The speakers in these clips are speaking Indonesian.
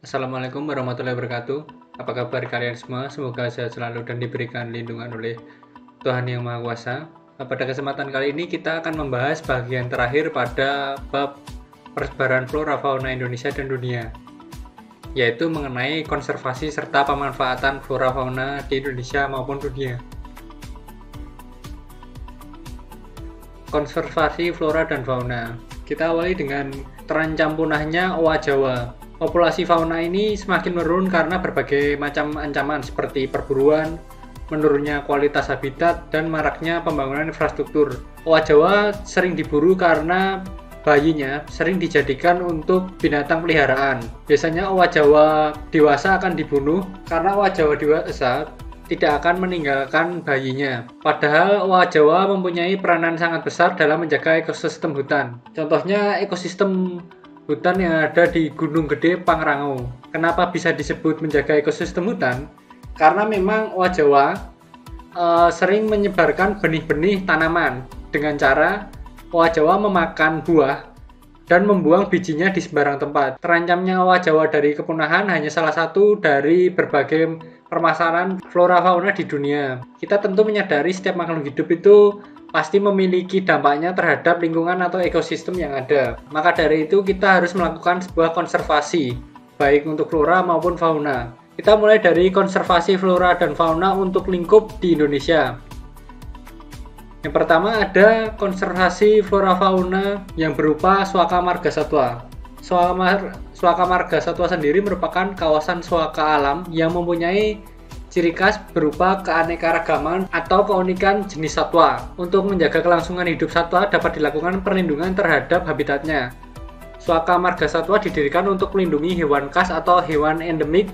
Assalamualaikum warahmatullahi wabarakatuh. Apa kabar kalian semua? Semoga sehat selalu dan diberikan lindungan oleh Tuhan Yang Maha Kuasa. Pada kesempatan kali ini kita akan membahas bagian terakhir pada bab persebaran flora fauna Indonesia dan dunia, yaitu mengenai konservasi serta pemanfaatan flora fauna di Indonesia maupun dunia. Konservasi flora dan fauna. Kita awali dengan terancam punahnya owa Jawa. Populasi fauna ini semakin menurun karena berbagai macam ancaman seperti perburuan, menurunnya kualitas habitat, dan maraknya pembangunan infrastruktur. Owa Jawa sering diburu karena bayinya sering dijadikan untuk binatang peliharaan. Biasanya owa Jawa dewasa akan dibunuh karena owa Jawa dewasa tidak akan meninggalkan bayinya. Padahal owa Jawa mempunyai peranan sangat besar dalam menjaga ekosistem hutan. Contohnya ekosistem hutan yang ada di Gunung Gede Pangrango. Kenapa bisa disebut menjaga ekosistem hutan? Karena memang owa Jawa sering menyebarkan benih-benih tanaman dengan cara owa Jawa memakan buah dan membuang bijinya di sembarang tempat. Terancamnya owa Jawa dari kepunahan hanya salah satu dari berbagai permasalahan flora fauna di dunia. Kita tentu menyadari setiap makhluk hidup itu pasti memiliki dampaknya terhadap lingkungan atau ekosistem yang ada. Maka dari itu kita harus melakukan sebuah konservasi, baik untuk flora maupun fauna. Kita mulai dari konservasi flora dan fauna untuk lingkup di Indonesia. Yang pertama ada konservasi flora fauna yang berupa Suaka Marga Satwa. Suaka Marga Satwa sendiri merupakan kawasan suaka alam yang mempunyai ciri khas berupa keanekaragaman atau keunikan jenis satwa. Untuk menjaga kelangsungan hidup satwa dapat dilakukan perlindungan terhadap habitatnya. Suaka Marga Satwa didirikan untuk melindungi hewan khas atau hewan endemik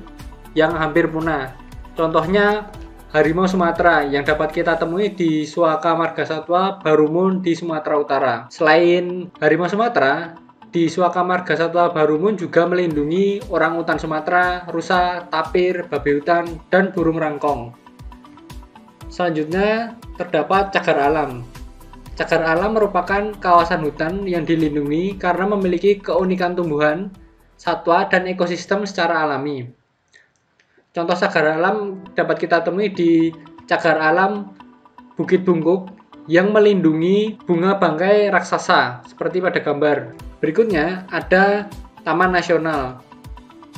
yang hampir punah. Contohnya harimau Sumatera yang dapat kita temui di Suaka Marga Satwa Barumun di Sumatera Utara. Selain harimau Sumatera, di Suaka Marga Satwa Barumun juga melindungi orangutan Sumatera, rusa, tapir, babi hutan, dan burung rangkong. Selanjutnya terdapat cagar alam. Cagar alam merupakan kawasan hutan yang dilindungi karena memiliki keunikan tumbuhan, satwa, dan ekosistem secara alami. Contoh cagar alam dapat kita temui di cagar alam Bukit Bungkuk yang melindungi bunga bangkai raksasa seperti pada gambar. Berikutnya ada Taman Nasional.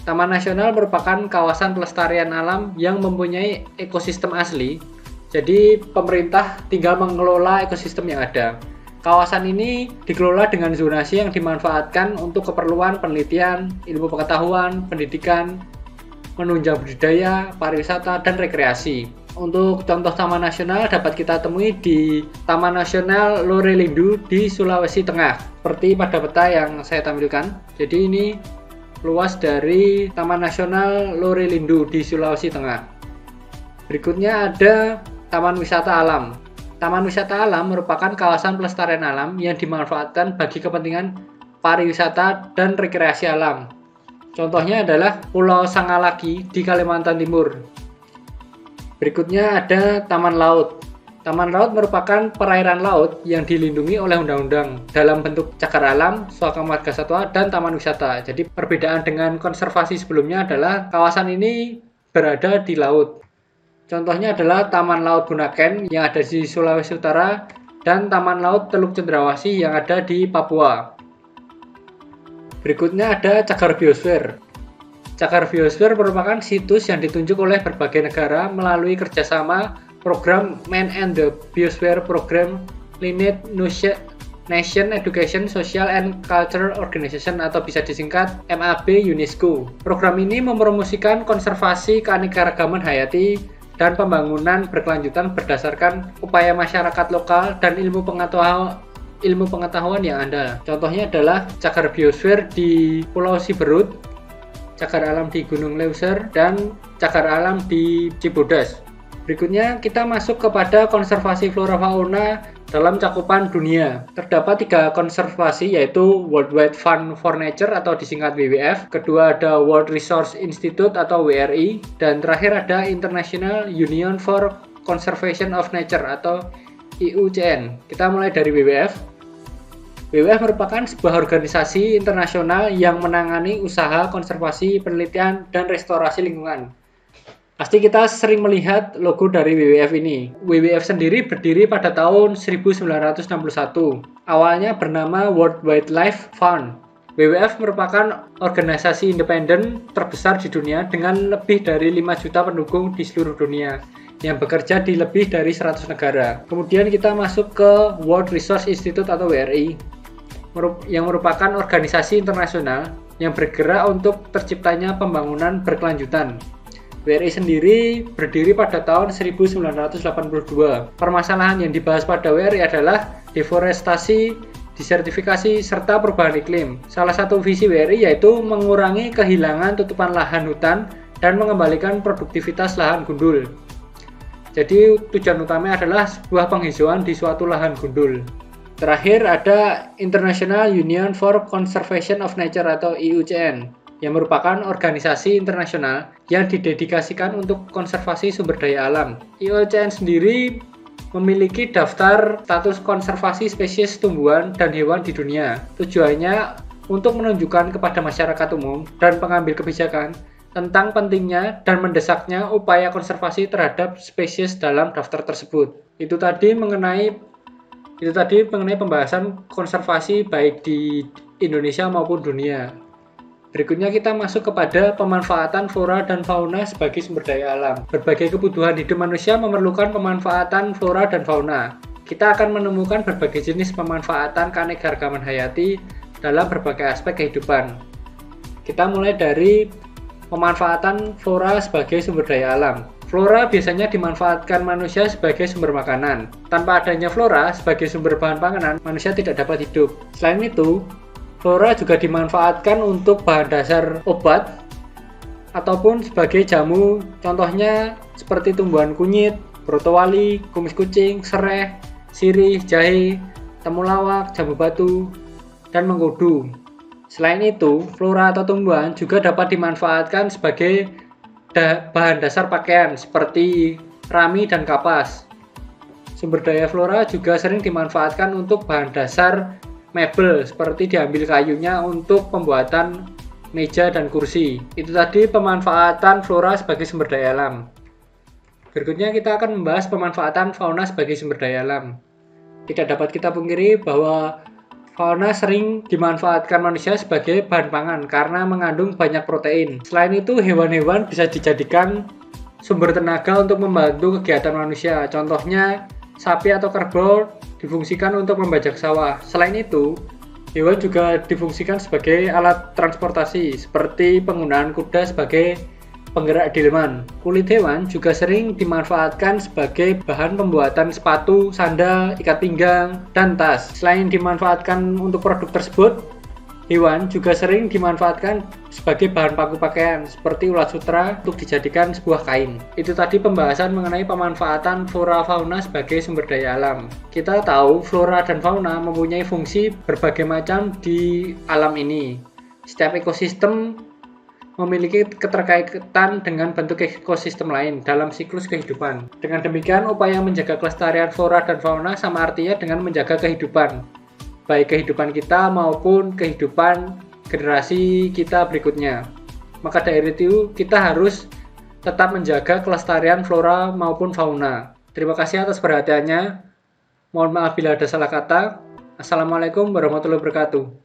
Taman Nasional merupakan kawasan pelestarian alam yang mempunyai ekosistem asli. Jadi pemerintah tinggal mengelola ekosistem yang ada. Kawasan ini dikelola dengan zonasi yang dimanfaatkan untuk keperluan penelitian, ilmu pengetahuan, pendidikan, menunjang budidaya, pariwisata, dan rekreasi. Untuk contoh Taman Nasional dapat kita temui di Taman Nasional Lorelindu di Sulawesi Tengah, seperti pada peta yang saya tampilkan. Jadi ini luas dari Taman Nasional Lorelindu di Sulawesi Tengah. Berikutnya ada Taman Wisata Alam. Taman Wisata Alam merupakan kawasan pelestarian alam yang dimanfaatkan bagi kepentingan pariwisata dan rekreasi alam. Contohnya adalah Pulau Sangalaki di Kalimantan Timur. Berikutnya ada Taman Laut. Taman Laut merupakan perairan laut yang dilindungi oleh undang-undang dalam bentuk cagar alam, Suaka Marga Satwa, dan taman wisata. Jadi perbedaan dengan konservasi sebelumnya adalah kawasan ini berada di laut. Contohnya adalah Taman Laut Bunaken yang ada di Sulawesi Utara dan Taman Laut Teluk Cendrawasih yang ada di Papua. Berikutnya ada cagar biosfer. Cagar biosfer merupakan situs yang ditunjuk oleh berbagai negara melalui kerjasama program Man and the Biosphere Program Lineage Nation Education Social and Cultural Organization atau bisa disingkat MAB UNESCO. Program ini mempromosikan konservasi keanekaragaman hayati dan pembangunan berkelanjutan berdasarkan upaya masyarakat lokal dan ilmu pengetahuan yang ada. Contohnya adalah cagar biosfer di Pulau Siberut, cagar alam di Gunung Leuser, dan cagar alam di Cibodas. Berikutnya kita masuk kepada konservasi flora fauna dalam cakupan dunia. Terdapat 3 konservasi yaitu World Wide Fund for Nature atau disingkat WWF, kedua ada World Resource Institute atau WRI, dan terakhir ada International Union for Conservation of Nature atau IUCN. Kita mulai dari WWF. WWF merupakan sebuah organisasi internasional yang menangani usaha konservasi, penelitian, dan restorasi lingkungan. Pasti kita sering melihat logo dari WWF ini. WWF sendiri berdiri pada tahun 1961. Awalnya bernama World Wildlife Fund. WWF merupakan organisasi independen terbesar di dunia dengan lebih dari 5 juta pendukung di seluruh dunia yang bekerja di lebih dari 100 negara. Kemudian kita masuk ke World Resource Institute atau WRI yang merupakan organisasi internasional yang bergerak untuk terciptanya pembangunan berkelanjutan. WRI sendiri berdiri pada tahun 1982. Permasalahan yang dibahas pada WRI adalah deforestasi, desertifikasi, serta perubahan iklim. Salah satu visi WRI yaitu mengurangi kehilangan tutupan lahan hutan dan mengembalikan produktivitas lahan gundul. Jadi tujuan utamanya adalah sebuah penghijauan di suatu lahan gundul. Terakhir ada International Union for Conservation of Nature atau IUCN yang merupakan organisasi internasional yang didedikasikan untuk konservasi sumber daya alam. IUCN sendiri memiliki daftar status konservasi spesies tumbuhan dan hewan di dunia. Tujuannya untuk menunjukkan kepada masyarakat umum dan pengambil kebijakan tentang pentingnya dan mendesaknya upaya konservasi terhadap spesies dalam daftar tersebut. Itu tadi mengenai pembahasan konservasi baik di Indonesia maupun dunia. Berikutnya kita masuk kepada pemanfaatan flora dan fauna sebagai sumber daya alam. Berbagai kebutuhan hidup manusia memerlukan pemanfaatan flora dan fauna. Kita akan menemukan berbagai jenis pemanfaatan keanekaragaman hayati dalam berbagai aspek kehidupan. Kita mulai dari pemanfaatan flora sebagai sumber daya alam. Flora biasanya dimanfaatkan manusia sebagai sumber makanan. Tanpa adanya flora sebagai sumber bahan panganan, manusia tidak dapat hidup. Selain itu, flora juga dimanfaatkan untuk bahan dasar obat ataupun sebagai jamu, contohnya seperti tumbuhan kunyit, brotowali, kumis kucing, sereh, sirih, jahe, temulawak, jambu batu, dan mengkudu. Selain itu, flora atau tumbuhan juga dapat dimanfaatkan sebagai bahan dasar pakaian seperti rami dan kapas. Sumber daya flora juga sering dimanfaatkan untuk bahan dasar mebel seperti diambil kayunya untuk pembuatan meja dan kursi. Itu tadi pemanfaatan flora sebagai sumber daya alam. Berikutnya kita akan membahas pemanfaatan fauna sebagai sumber daya alam. Tidak dapat kita pungkiri bahwa fauna sering dimanfaatkan manusia sebagai bahan pangan karena mengandung banyak protein. Selain itu, hewan-hewan bisa dijadikan sumber tenaga untuk membantu kegiatan manusia. Contohnya, sapi atau kerbau difungsikan untuk membajak sawah. Selain itu, hewan juga difungsikan sebagai alat transportasi, seperti penggunaan kuda sebagai penggerak delman. Kulit hewan juga sering dimanfaatkan sebagai bahan pembuatan sepatu, sandal, ikat pinggang, dan tas. Selain dimanfaatkan untuk produk tersebut, hewan juga sering dimanfaatkan sebagai bahan paku pakaian, seperti ulat sutra untuk dijadikan sebuah kain. Itu tadi pembahasan mengenai pemanfaatan flora fauna sebagai sumber daya alam. Kita tahu flora dan fauna mempunyai fungsi berbagai macam di alam ini. Setiap ekosistem memiliki keterkaitan dengan bentuk ekosistem lain dalam siklus kehidupan. Dengan demikian, upaya menjaga kelestarian flora dan fauna sama artinya dengan menjaga kehidupan, baik kehidupan kita maupun kehidupan generasi kita berikutnya. Maka dari itu, kita harus tetap menjaga kelestarian flora maupun fauna. Terima kasih atas perhatiannya. Mohon maaf bila ada salah kata. Assalamualaikum warahmatullahi wabarakatuh.